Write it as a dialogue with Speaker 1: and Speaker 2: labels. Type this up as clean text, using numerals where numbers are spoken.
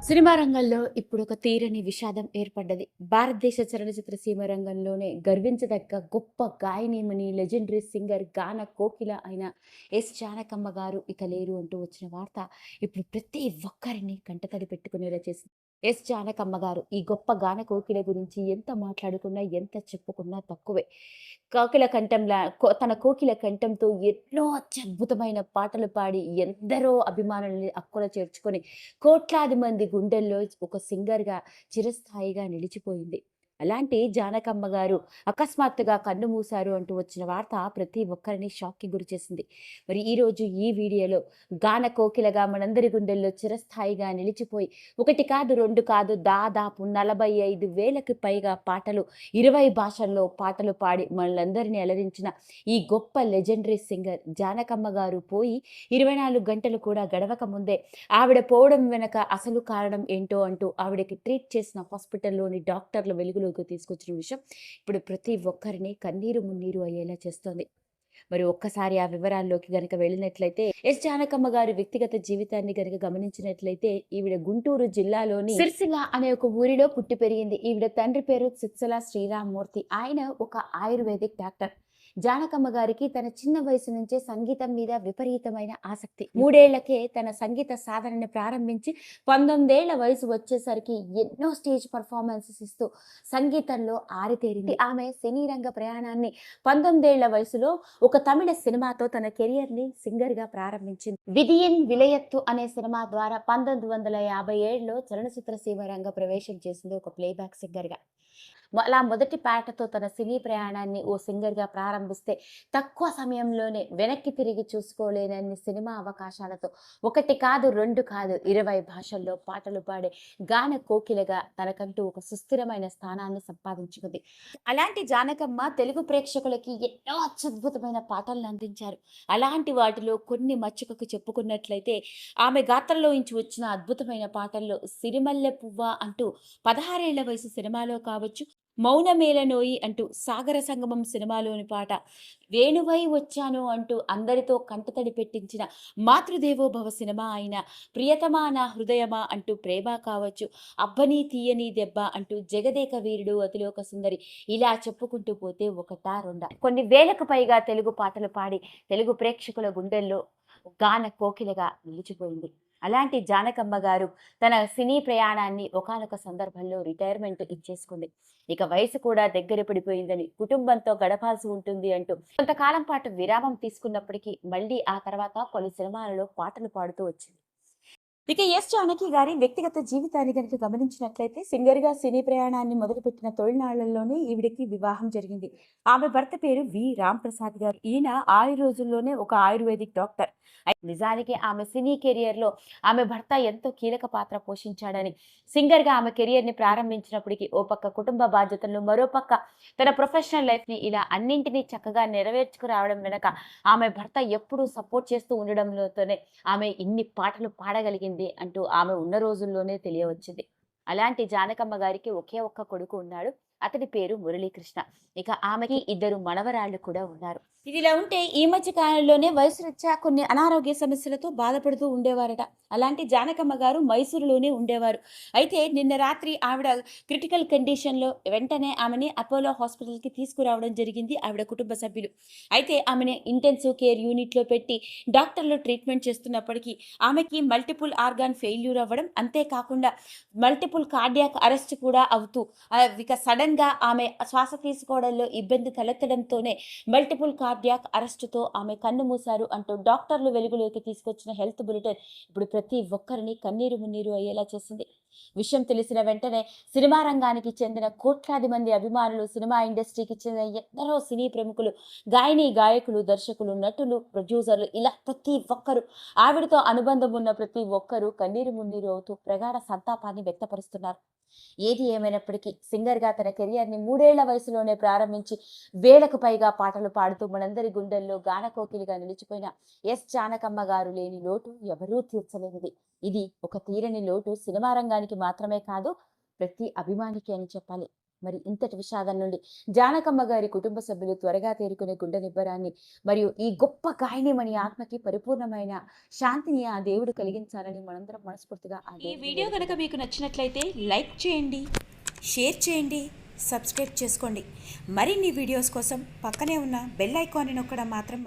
Speaker 1: Cinema రంగంలో ఇప్పుడు ఒక తీరని విషాదం ఏర్పడ్డది. భారతదేశ చలనచిత్ర సీమ రంగంలోనే గర్వించదగ్గ గొప్ప గాయనీమణి, లెజెండరీ సింగర్, గాన కోకిల అయిన ఎస్. జానకమ్మ గారు ఇక లేరు అంటూ వచ్చిన వార్త ఇప్పుడు ప్రతి ఒక్కరిని కంటతడి పెట్టుకునేలా చేసింది. ఎస్. జానకమ్మ గారు ఈ గొప్ప గాన కోకిల గురించి ఎంత మాట్లాడుకున్నా, ఎంత చెప్పుకున్నా తక్కువే. కోకిల కంఠంలా తన కోకిల కంఠంతో ఎన్నో అత్యద్భుతమైన పాటలు పాడి ఎందరో అభిమానుల్ని అక్కున చేర్చుకొని కోట్లాది మంది గుండెల్లో ఒక సింగర్‌గా చిరస్థాయిగా నిలిచిపోయింది. అలాంటి జానకమ్మ గారు అకస్మాత్తుగా కన్ను మూశారు అంటూ వచ్చిన వార్త ప్రతి ఒక్కరిని షాక్‌కి గురిచేసింది. మరి ఈరోజు ఈ వీడియోలో గాన కోకిలగా మనందరి గుండెల్లో చిరస్థాయిగా నిలిచిపోయి, ఒకటి కాదు, రెండు కాదు, దాదాపు 45,000కి పైగా పాటలు 20 భాషల్లో పాటలు పాడి మనలందరినీ అలరించిన ఈ గొప్ప లెజెండరీ సింగర్ జానకమ్మ గారు పోయి 24 గంటలు కూడా గడవక ముందే ఆవిడ పోవడం వెనక అసలు కారణం ఏంటో అంటూ ఆవిడకి ట్రీట్ చేసిన హాస్పిటల్‌లోని డాక్టర్లు వెలుగులోకి తీసుకొచ్చిన విషయం ఇప్పుడు ప్రతి ఒక్కరిని కన్నీరు మున్నీరు అయ్యేలా చేస్తోంది. మరి ఒక్కసారి ఆ వివరాల్లోకి గనక వెళ్ళినట్లయితే ఎస్. జానకమ్మ గారి వ్యక్తిగత జీవితాన్ని గనక గమనించినట్లయితే ఈవిడ గుంటూరు జిల్లాలోని సిరిసిల్ల అనే ఒక ఊరిలో పుట్టి పెరిగింది. ఈవిడ తండ్రి పేరు సిరిసిల్ల శ్రీరామ్మూర్తి. ఆయన ఒక ఆయుర్వేదిక్ డాక్టర్. జానకమ్మ గారికి తన చిన్న వయసు నుంచే సంగీతం మీద విపరీతమైన ఆసక్తి. 3 ఏళ్లకే తన సంగీత సాధనని ప్రారంభించి 19 ఏళ్ల వయసు వచ్చేసరికి ఎన్నో స్టేజ్ పెర్ఫార్మన్సెస్ ఇస్తూ సంగీతంలో ఆరితేరింది. ఆమె సినీ రంగ ప్రయాణాన్ని 19 ఏళ్ల వయసులో ఒక తమిళ సినిమాతో తన కెరియర్‌ని సింగర్‌గా ప్రారంభించింది. 'విధిயின் విలయత్తు' అనే సినిమా ద్వారా 1957లో చలనచిత్ర సీమ రంగ ప్రవేశం చేసింది ఒక ప్లేబ్యాక్ సింగర్‌గా. అలా మొదటి పాటతో తన సినీ ప్రయాణాన్ని ఓ సింగర్‌గా ప్రారంభిస్తే తక్కువ సమయంలోనే వెనక్కి తిరిగి చూసుకోలేనన్ని సినిమా అవకాశాలతో ఒకటి కాదు, రెండు కాదు, 20 భాషల్లో పాటలు పాడే గాన కోకిలగా తనకంటూ ఒక సుస్థిరమైన స్థానాన్ని సంపాదించుకుంది. అలాంటి జానకమ్మ తెలుగు ప్రేక్షకులకి ఎన్నో అత్యద్భుతమైన పాటలను అందించారు. అలాంటి వాటిలో కొన్ని మచ్చుకకు చెప్పుకున్నట్లయితే ఆమె గాత్రంలోంచి వచ్చిన అద్భుతమైన పాటల్లో 'సిరిమల్లె పువ్వా' అంటూ 16 ఏళ్ల వయసు సినిమాలో కావచ్చు, 'మౌనమేలనోయి' అంటూ 'సాగర సంగమం' సినిమాలోని పాట, 'వేణువై వచ్చాను' అంటూ అందరితో కంటతడి పెట్టించిన 'మాతృదేవోభవ' సినిమా అయిన 'ప్రియతమా నా హృదయమా' అంటూ 'ప్రేమ' కావచ్చు, 'అబ్బని తీయని దెబ్బ' అంటూ 'జగదేక వీరుడు అతిలోక సుందరి' ఇలా చెప్పుకుంటూ పోతే ఒకటా రెండా కొన్ని వేలకు పైగా తెలుగు పాటలు పాడి తెలుగు ప్రేక్షకుల గుండెల్లో గాన కోకిలగా నిలిచిపోయింది. అలాంటి జానకమ్మ గారు తన సినీ ప్రయాణాన్ని ఒకానొక సందర్భంలో రిటైర్మెంట్ ఇచ్చేసుకుంది. ఇక వయసు కూడా దగ్గర పడిపోయిందని, కుటుంబంతో గడపాల్సి ఉంటుంది అంటూ కొంతకాలం పాటు విరామం తీసుకున్నప్పటికీ మళ్ళీ ఆ తర్వాత పలు సినిమాలలో పాటలు పాడుతూ వచ్చింది. ఇక ఎస్. జానకి గారి వ్యక్తిగత జీవితాన్ని గనుక గమనించినట్లయితే సింగర్‌గా సినీ ప్రయాణాన్ని మొదలుపెట్టిన తొలినాళ్లలోనే ఈవిడకి వివాహం జరిగింది. ఆమె భర్త పేరు వి. రాంప్రసాద్ గారు. ఈయన రోజుల్లోనే ఒక ఆయుర్వేదిక్ డాక్టర్. నిజానికి ఆమె సినీ కెరియర్‌లో ఆమె భర్త ఎంతో కీలక పాత్ర పోషించాడని, సింగర్‌గా ఆమె కెరియర్‌ని ప్రారంభించినప్పటికీ ఓ పక్క కుటుంబ బాధ్యతలను, మరో పక్క తన ప్రొఫెషనల్ లైఫ్‌ని ఇలా అన్నింటినీ చక్కగా నెరవేర్చుకురావడం వెనక ఆమె భర్త ఎప్పుడూ సపోర్ట్ చేస్తూ ఉండడంతోనే ఆమె ఇన్ని పాటలు పాడగలిగింది అంటూ ఆమె ఉన్న రోజుల్లోనే తెలియవచ్చింది. అలాంటి జానకమ్మ గారికి ఒకే ఒక్క కొడుకు ఉన్నాడు. అతడి పేరు మురళీకృష్ణ. ఇక ఆమెకి ఇద్దరు మనవరాళ్ళు కూడా ఉన్నారు. ఇదిలా ఉంటే ఈ మధ్య కాలంలోనే వయసురీత్యా కొన్ని అనారోగ్య సమస్యలతో బాధపడుతూ ఉండేవారట. అలాంటి జానకమ్మ గారు మైసూరులోనే ఉండేవారు. అయితే నిన్న రాత్రి ఆవిడ క్రిటికల్ కండిషన్‌లో వెంటనే ఆమెని అపోలో హాస్పిటల్‌కి తీసుకురావడం జరిగింది ఆవిడ కుటుంబ సభ్యులు. అయితే ఆమెని ఇంటెన్సివ్ కేర్ యూనిట్‌లో పెట్టి డాక్టర్లు ట్రీట్మెంట్ చేస్తున్నప్పటికీ ఆమెకి మల్టిపుల్ ఆర్గాన్ ఫెయిల్యూర్ అవ్వడం, అంతేకాకుండా మల్టిపుల్ కార్డియాక్ అరెస్ట్ కూడా అవుతూ ఇక సడెన్‌గా ఆమె శ్వాస తీసుకోవడంలో ఇబ్బంది తలెత్తడంతోనే మల్టిపుల్ కార్డియాక్ అరెస్ట్‌తో ఆమె కన్ను మూశారు అంటూ డాక్టర్లు వెలుగులోకి తీసుకొచ్చిన హెల్త్ బులెటిన్ ఇప్పుడు ప్రతి ఒక్కరిని కన్నీరు మున్నీరు అయ్యేలా చేసింది. విషయం తెలిసిన వెంటనే సినిమా రంగానికి చెందిన కోట్లాది మంది అభిమానులు, సినిమా ఇండస్ట్రీకి చెందిన ఎందరో సినీ ప్రముఖులు, గాయనీ, గాయకులు, దర్శకులు, నటులు, ప్రొడ్యూసర్లు ఇలా ప్రతి ఒక్కరు, ఆవిడతో అనుబంధం ఉన్న ప్రతి ఒక్కరూ కన్నీరు మున్నీరు అవుతూ ప్రగాఢ సంతాపాన్ని వ్యక్తపరుస్తున్నారు. ఏది ఏమైనప్పటికీ సింగర్‌గా తన కెరియర్‌ని 3 ఏళ్ల వయసులోనే ప్రారంభించి వేలకు పైగా పాటలు పాడుతూ మనందరి గుండెల్లో గానకోకిలిగా నిలిచిపోయిన ఎస్. జానకమ్మ గారు లేని లోటు ఎవరూ తీర్చలేనిది. ఇది ఒక తీరని లోటు సినిమా రంగానికి మాత్రమే కాదు, ప్రతి అభిమానికి అని చెప్పాలి. మరి ఇంతటి విషాదం నుండి జానకమ్మ గారి కుటుంబ సభ్యులు త్వరగా తేరుకునే గుండె నిబ్బరాన్ని మరియు ఈ గొప్ప గాయనిమణి ఆత్మకి పరిపూర్ణమైన శాంతిని ఆ దేవుడు కలిగించాలని మనందరం మనస్ఫూర్తిగా
Speaker 2: ఈ వీడియో కనుక మీకు నచ్చినట్లయితే లైక్ చేయండి, షేర్ చేయండి, సబ్స్క్రైబ్ చేసుకోండి. మరిన్ని వీడియోస్ కోసం పక్కనే ఉన్న బెల్ ఐకాన్ని నొక్కడం మాత్రం